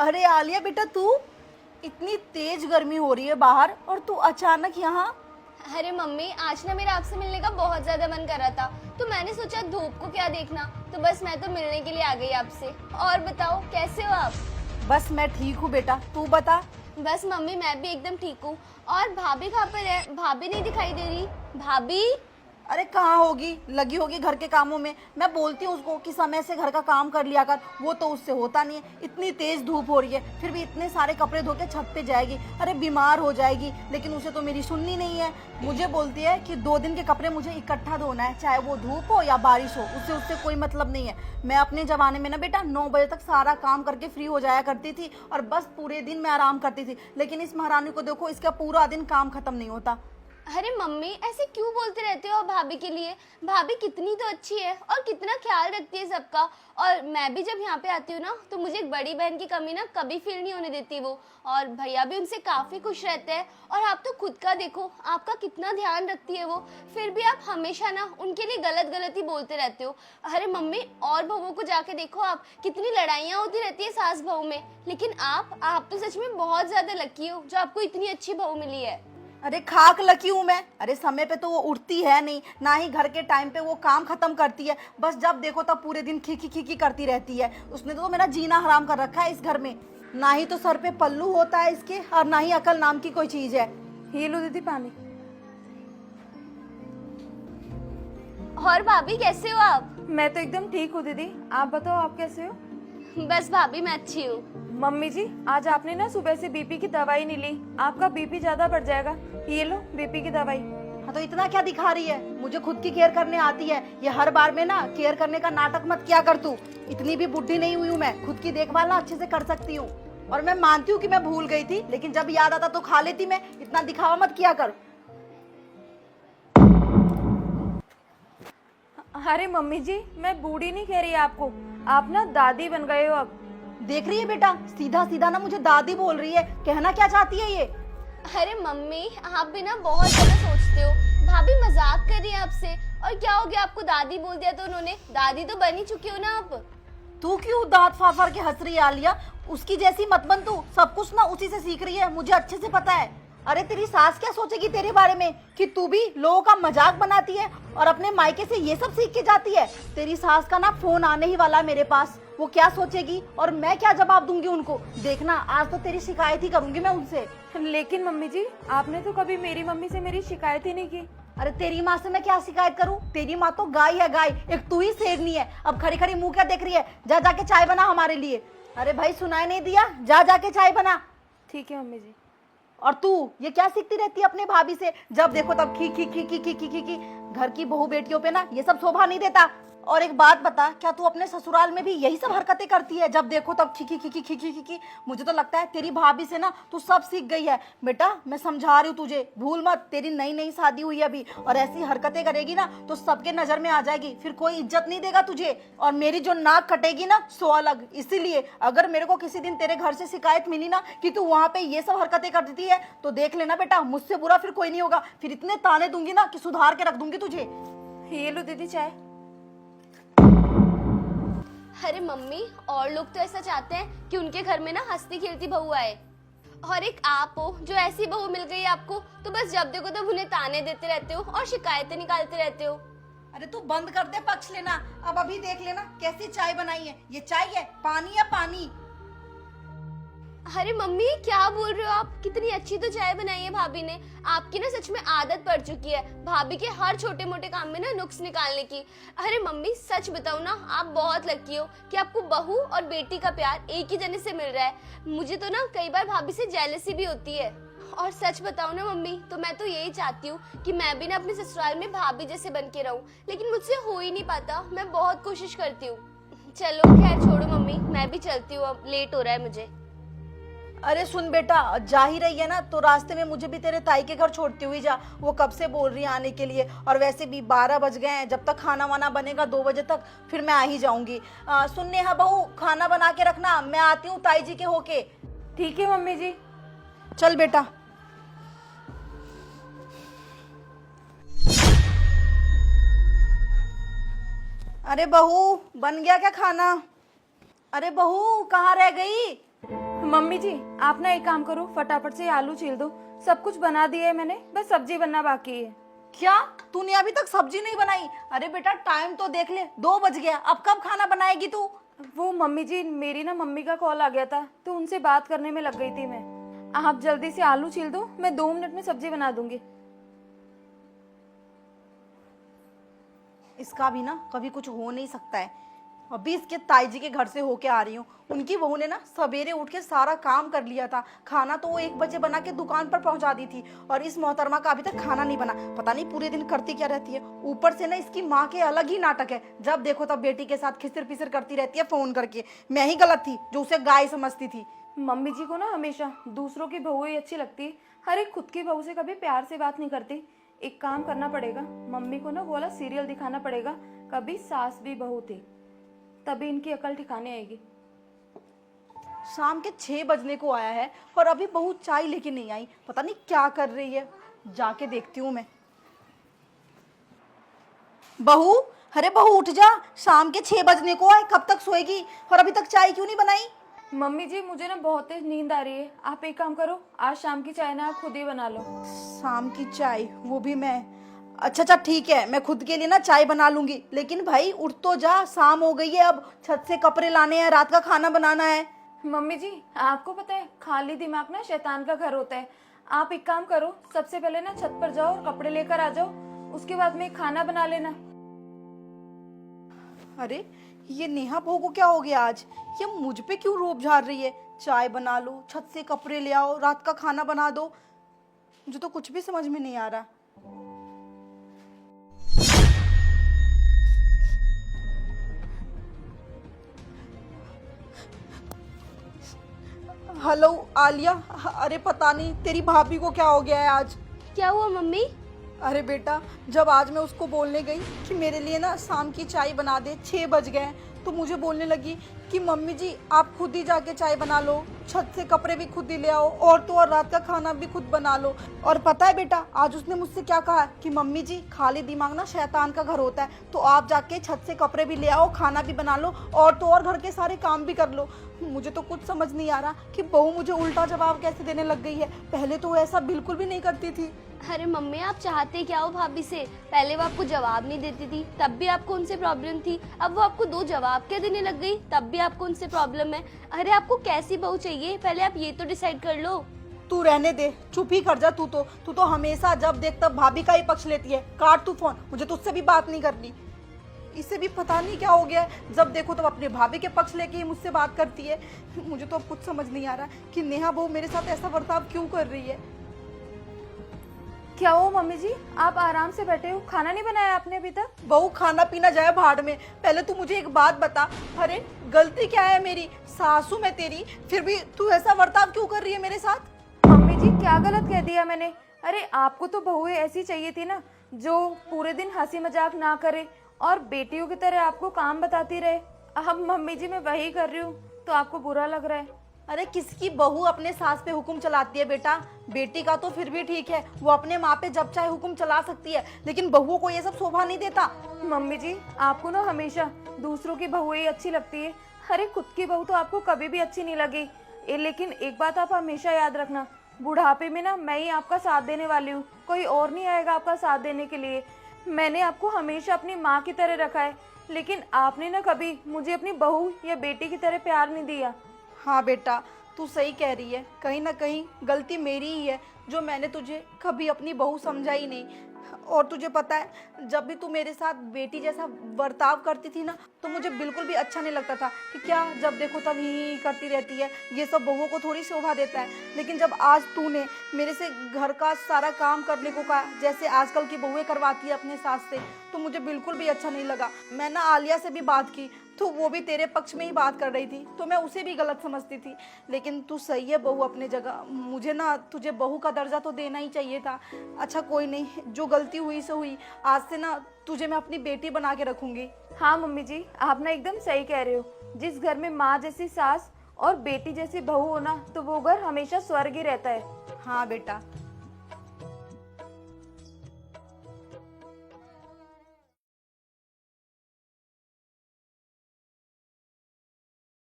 अरे आलिया बेटा, तू इतनी तेज गर्मी हो रही है बाहर और तू अचानक यहाँ। अरे मम्मी, आज ना मेरा आपसे मिलने का बहुत ज्यादा मन कर रहा था, तो मैंने सोचा धूप को क्या देखना, तो बस मैं तो मिलने के लिए आ गई आपसे। और बताओ कैसे हो आप? बस मैं ठीक हूँ बेटा, तू बता। बस मम्मी मैं भी एकदम ठीक हूँ। और भाभी कहाँ पर है? भाभी नहीं दिखाई दे रही। भाभी? अरे कहाँ होगी, लगी होगी घर के कामों में। मैं बोलती हूँ उसको कि समय से घर का काम कर लिया कर, वो तो उससे होता नहीं है। इतनी तेज धूप हो रही है, फिर भी इतने सारे कपड़े धो के छत पे जाएगी, अरे बीमार हो जाएगी। लेकिन उसे तो मेरी सुननी नहीं है। मुझे बोलती है कि 2 दिन के कपड़े मुझे इकट्ठा धोना है, चाहे वो धूप हो या बारिश हो, उससे कोई मतलब नहीं है। मैं अपने जमाने में ना बेटा 9 बजे तक सारा काम करके फ्री हो जाया करती थी और बस पूरे दिन मैं आराम करती थी। लेकिन इस महारानी को देखो, इसका पूरा दिन काम खत्म नहीं होता। अरे मम्मी ऐसे क्यों बोलते रहते हो भाभी के लिए? भाभी कितनी तो अच्छी है और कितना ख्याल रखती है सबका। और मैं भी जब यहाँ पे आती हूँ ना, तो मुझे एक बड़ी बहन की कमी ना कभी फील नहीं होने देती वो। और भैया भी उनसे काफी खुश रहते हैं। और आप तो खुद का देखो, आपका कितना ध्यान रखती है वो, फिर भी आप हमेशा ना उनके लिए गलत गलत ही बोलते रहते हो। अरे मम्मी, और बहुओं को जाके देखो आप, कितनी लड़ाइयाँ होती रहती है सास बहू में। लेकिन आप तो सच में बहुत ज्यादा लकी हो जो आपको इतनी अच्छी बहू मिली है। अरे खाक लकी हूँ मैं। अरे समय पे तो वो उठती है नहीं, ना ही घर के टाइम पे वो काम खत्म करती है। बस जब देखो तब पूरे दिन खीखी खीखी करती रहती है। उसने तो मेरा जीना हराम कर रखा है इस घर में। ना ही तो सर पे पल्लू होता है इसके, और ना ही अकल नाम की कोई चीज है। ये लो दीदी पानी। और भाभी कैसे हो आप? मैं तो एकदम ठीक हूँ दीदी, आप बताओ आप कैसे हो? बस भाभी मैं अच्छी हूँ। मम्मी जी, आज आपने ना सुबह से बीपी की दवाई नहीं ली, आपका बीपी ज्यादा बढ़ जाएगा। ये लो बीपी की दवाई। हाँ तो इतना क्या दिखा रही है? मुझे खुद की केयर करने आती है। ये हर बार में ना केयर करने का नाटक मत किया कर तू। इतनी भी बुढ़ी नहीं हुई हूँ मैं, खुद की देखभाल ना अच्छे से कर सकती हूँ। और मैं मानती हूँ कि मैं भूल गई थी, लेकिन जब याद आता तो खा लेती मैं। इतना दिखावा मत किया कर। अरे मम्मी जी, मैं बूढ़ी नहीं कह रही आपको, आप ना दादी बन गए हो अब। देख रही है बेटा, सीधा सीधा ना मुझे दादी बोल रही है। कहना क्या चाहती है ये? अरे मम्मी, आप भी ना बहुत ज्यादा सोचते हो। भाभी मजाक कर रही है आपसे। और क्या हो गया, आपको दादी बोल दिया तो उन्होंने? दादी तो बन ही चुकी हो ना आप। तू क्यों दांत फाड़ फाड़ के हंस रही है आलिया? उसकी जैसी मत बन तू, सब कुछ ना उसी से सीख रही है, मुझे अच्छे से पता है। अरे तेरी सास क्या सोचेगी तेरे बारे में कि तू भी लोगों का मजाक बनाती है और अपने मायके से ये सब सीख के जाती है। तेरी सास का ना फोन आने ही वाला है मेरे पास। वो क्या सोचेगी और मैं क्या जवाब दूंगी उनको, देखना। आज तो तेरी शिकायत ही करूंगी मैं उनसे। लेकिन मम्मी जी, आपने तो कभी मेरी मम्मी से मेरी शिकायत ही नहीं की। अरे तेरी माँ से मैं क्या शिकायत करूं? तेरी माँ तो गाय है गाय, एक तू ही शेरनी है। अब खड़ी खड़ी मुंह क्या देख रही है? जा जाके चाय बना हमारे लिए। अरे भाई सुनाई नहीं दिया? जा जाके चाय बना। ठीक है मम्मी जी। और तू ये क्या सीखती रहती है अपने भाभी से? जब देखो तब खी खी खी खी खी खी खी खी। घर की बहू बेटियों पे ना ये सब शोभा नहीं देता। और एक बात बता, क्या तू अपने ससुराल में भी यही सब हरकतें करती है? जब देखो तब खी खी खी खी खी खी खी खी। मुझे तो लगता है तेरी भाभी से ना तू सब सीख गई है। बेटा मैं समझा रही हूँ तुझे, भूल मत। तेरी नई नई शादी हुई है अभी, और ऐसी हरकतें करेगी ना तो सबके नजर में आ जाएगी, फिर कोई इज्जत नहीं देगा तुझे। और मेरी जो नाक कटेगी ना सो अलग। इसीलिए अगर मेरे को किसी दिन तेरे घर से शिकायत मिली ना कि तू वहां पे ये सब हरकतें करती है, तो देख लेना बेटा, मुझसे बुरा फिर कोई नहीं होगा। फिर इतने ताने दूंगी ना कि सुधार के रख दूंगी तुझे। ये लो दीदी चाय। अरे मम्मी, और लोग तो ऐसा चाहते हैं कि उनके घर में ना हंसती खेलती बहू आए, और एक आप हो जो ऐसी बहू मिल गई आपको, तो बस जब देखो तब उन्हें ताने देते रहते हो और शिकायतें निकालते रहते हो। अरे तू बंद कर दे पक्ष लेना। अब अभी देख लेना कैसी चाय बनाई है। ये चाय है पानी है पानी? अरे मम्मी क्या बोल रहे हो आप? कितनी अच्छी तो चाय बनाई है भाभी ने। आपकी ना सच में आदत पड़ चुकी है भाभी के हर छोटे मोटे काम में ना नुक्स निकालने की। अरे मम्मी सच बताओ ना, आप बहुत लकी हो कि आपको बहू और बेटी का प्यार एक ही जने से मिल रहा है। मुझे तो ना कई बार भाभी से जेलसी भी होती है। और सच बताओ ना मम्मी, तो मैं तो यही चाहती हूँ कि मैं भी ना अपने ससुराल में भाभी जैसे बन के रहूं, लेकिन मुझसे हो ही नहीं पाता। मैं बहुत कोशिश करती हूँ। चलो खैर छोड़ो मम्मी, मैं भी चलती हूँ, अब लेट हो रहा है मुझे। अरे सुन बेटा, जा ही रही है ना तो रास्ते में मुझे भी तेरे ताई के घर छोड़ती हुई जा। वो कब से बोल रही है आने के लिए, और वैसे भी 12 बज गए हैं। जब तक खाना वाना बनेगा 2 बजे तक, फिर मैं आ ही जाऊंगी। सुन नेहा बहू, खाना बना के रखना, मैं आती हूँ ताई जी के होके। ठीक है मम्मी जी। चल बेटा। अरे बहू, बन गया क्या खाना? अरे बहू कहाँ रह गई? मम्मी जी आप ना एक काम करो, फटाफट से ये आलू छील दो। सब कुछ बना दिया है मैंने, बस सब्जी बनना बाकी है। क्या तूने अभी तक सब्जी नहीं बनाई? अरे बेटा टाइम तो देख ले, 2 बज गया, अब कब खाना बनाएगी तू? वो मम्मी जी मेरी ना मम्मी का कॉल आ गया था तो उनसे बात करने में लग गई थी मैं। आप जल्दी से आलू छील दो, मैं 2 मिनट में सब्जी बना दूंगी। इसका भी ना कभी कुछ हो नहीं सकता है। अभी इसके ताई जी के घर से होके आ रही हूँ, उनकी बहू ने ना सवेरे उठ के सारा काम कर लिया था। खाना तो वो 1 बजे बना के दुकान पर पहुंचा दी थी और इस मोहतरमा का अभी तक खाना नहीं बना। पता नहीं पूरे दिन करती क्या रहती है। ऊपर से ना इसकी माँ के अलग ही नाटक है, जब देखो तब बेटी के साथ खिसर पिसर करती रहती है फोन करके। मैं ही गलत थी जो उसे गाय समझती थी। मम्मी जी को ना हमेशा दूसरों की बहू ही अच्छी लगती है, हर एक खुद की बहू से कभी प्यार से बात नहीं करती। एक काम करना पड़ेगा, मम्मी को ना वो वाला सीरियल दिखाना पड़ेगा, कभी सास भी बहू थी, तभी इनकी अकल ठिकाने आएगी। शाम के 6 बजने को आया है और अभी बहू चाय लेके नहीं आई। पता नहीं क्या कर रही है, जाके देखती हूँ मैं। बहू, अरे बहू उठ जा, शाम के 6 बजने को आए, कब तक सोएगी? और अभी तक चाय क्यों नहीं बनाई? मम्मी जी मुझे ना बहुत तेज नींद आ रही है, आप एक काम करो, आज शाम की चाय ना आप खुद ही बना लो। शाम की चाय, वो भी मैं? अच्छा ठीक है, मैं खुद के लिए ना चाय बना लूंगी, लेकिन भाई उठ तो जा, शाम हो गई है, अब छत से कपड़े लाने हैं, रात का खाना बनाना है। मम्मी जी आपको पता है खाली दिमाग ना शैतान का घर होता है। आप एक काम करो, सबसे पहले ना छत पर जाओ और कपड़े लेकर आ जाओ, उसके बाद में खाना बना लेना। अरे ये नेहा बहू को क्या हो गया आज? ये मुझ पे क्यों रोब झाड़ रही है? चाय बना लो, छत से कपड़े ले आओ, रात का खाना बना दो, मुझे तो कुछ भी समझ में नहीं आ रहा। हेलो आलिया, अरे पता नहीं तेरी भाभी को क्या हो गया है आज। क्या हुआ मम्मी? अरे बेटा, जब आज मैं उसको बोलने गई कि मेरे लिए ना शाम की चाय बना दे, 6 बज गए हैं, तो मुझे बोलने लगी कि मम्मी जी आप खुद ही जाके चाय बना लो, छत से कपड़े भी खुद ही ले आओ, और तो और रात का खाना भी खुद बना लो। और पता है बेटा, आज उसने मुझसे क्या कहा कि मम्मी जी खाली दिमाग ना शैतान का घर होता है, तो आप जाके छत से कपड़े भी ले आओ, खाना भी बना लो, और तो और घर के सारे काम भी कर लो। मुझे तो कुछ समझ नहीं आ रहा कि बहू मुझे उल्टा जवाब कैसे देने लग गई है। पहले तो वो ऐसा बिल्कुल भी नहीं करती थी। अरे मम्मी आप चाहते क्या हो भाभी से? पहले वो आपको जवाब नहीं देती थी, तब भी आपको उनसे प्रॉब्लम थी, अब वो आपको 2 जवाब क्या देने लग गई, तब भी आपको उनसे प्रॉब्लम है। अरे आपको कैसी बहू चाहिए, पहले आप ये तो डिसाइड कर लो। तू रहने दे, चुप ही कर जा। तू तो हमेशा जब देख तब भाभी का ही पक्ष लेती है। काट तू फोन, मुझे तुझसे भी बात नहीं करनी। इसे भी पता नहीं क्या हो गया है, जब देखो तब अपने भाभी के पक्ष लेके ही मुझसे बात करती है। मुझे तो अब कुछ समझ नहीं आ रहा कि नेहा बहू मेरे साथ ऐसा बर्ताव क्यों कर रही है। क्या हो मम्मी जी, आप आराम से बैठे हो, खाना नहीं बनाया आपने अभी तक? बहू खाना पीना जाए भाड़ में, पहले तू मुझे एक बात बता। अरे गलती क्या है मेरी? सासू मैं तेरी, फिर भी तू ऐसा बर्ताव क्यों कर रही है मेरे साथ? मम्मी जी क्या गलत कह दिया मैंने? अरे आपको तो बहुएं ऐसी चाहिए थी ना, जो पूरे दिन हंसी मजाक ना करे और बेटियों की तरह आपको काम बताती रहे। अब मम्मी जी मैं वही कर रही हूँ तो आपको बुरा लग रहा है। अरे किसकी बहू अपने सास पे हुक्म चलाती है बेटा? बेटी का तो फिर भी ठीक है, वो अपने माँ पे जब चाहे हुक्म चला सकती है, लेकिन बहुओं को ये सब शोभा नहीं देता। मम्मी जी आपको ना हमेशा दूसरों की बहुएं ही अच्छी लगती है, अरे खुद की बहू तो आपको कभी भी अच्छी नहीं लगी। लेकिन एक बात आप हमेशा याद रखना, बुढ़ापे में ना मैं ही आपका साथ देने वाली हूँ, कोई और नहीं आएगा आपका साथ देने के लिए। मैंने आपको हमेशा अपनी माँ की तरह रखा है, लेकिन आपने ना कभी मुझे अपनी बहू या बेटी की तरह प्यार नहीं दिया। हाँ बेटा, तू सही कह रही है, कहीं ना कहीं गलती मेरी ही है जो मैंने तुझे कभी अपनी बहू समझा ही नहीं। और तुझे पता है, जब भी तू मेरे साथ बेटी जैसा बर्ताव करती थी ना, तो मुझे बिल्कुल भी अच्छा नहीं लगता था कि क्या जब देखो तब ही करती रहती है, ये सब बहुओं को थोड़ी शोभा देता है। लेकिन जब आज तूने मेरे से घर का सारा काम करने को कहा, जैसे आजकल की बहुएं करवाती है अपने सास से, तो मुझे बिल्कुल भी अच्छा नहीं लगा। मैं ना आलिया से भी बात की तो वो भी तेरे पक्ष में ही बात कर रही थी, तो मैं उसे भी गलत समझती थी। लेकिन तू सही है बहू अपने जगह, मुझे ना तुझे बहू का दर्जा तो देना ही चाहिए था। अच्छा कोई नहीं, जो गलती हुई सो हुई, आज से ना तुझे मैं अपनी बेटी बना के रखूंगी। हाँ मम्मी जी आप ना एकदम सही कह रहे हो, जिस घर में माँ जैसी सास और बेटी जैसी बहू हो ना, तो वो घर हमेशा स्वर्ग ही रहता है। हाँ बेटा।